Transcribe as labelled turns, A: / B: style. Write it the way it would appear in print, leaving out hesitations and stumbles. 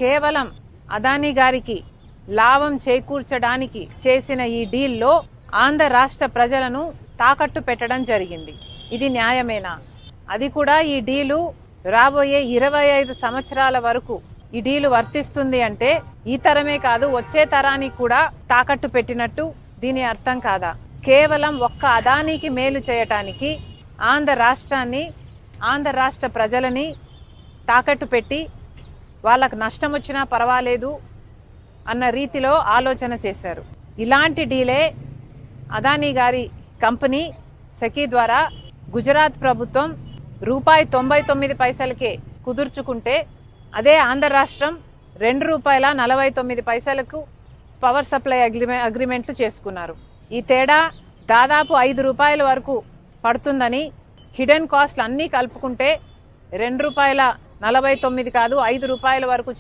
A: కేవలం అదానీ గారికి లాభం చేకూర్చడానికి చేసిన ఈ డీల్లో ఆంధ్ర రాష్ట్ర ప్రజలను తాకట్టు పెట్టడం జరిగింది. ఇది న్యాయమేనా? అది కూడా ఈ డీలు రాబోయే 25 సంవత్సరాల వరకు ఈ డీలు వర్తిస్తుంది అంటే ఈ తరమే కాదు వచ్చే తరానికి కూడా తాకట్టు పెట్టినట్టు దీని అర్థం కాదా? కేవలం ఒక్క అదానీకి మేలు చేయటానికి ఆంధ్ర రాష్ట్రాన్ని, ఆంధ్ర రాష్ట్ర ప్రజలని తాకట్టు పెట్టి వాళ్ళకు నష్టం వచ్చినా పర్వాలేదు అన్న రీతిలో ఆలోచన చేశారు. ఇలాంటి డీలే అదానీ గారి కంపెనీ సెకీ ద్వారా గుజరాత్ ప్రభుత్వం ₹99 కుదుర్చుకుంటే అదే ఆంధ్ర రాష్ట్రం ₹2.49 పవర్ సప్లై అగ్రిమెంట్లు చేసుకున్నారు. ఈ తేడా దాదాపు ₹5 వరకు పడుతుందని, హిడెన్ కాస్ట్లు అన్నీ కలుపుకుంటే ₹2.49 కాదు ₹5 వరకు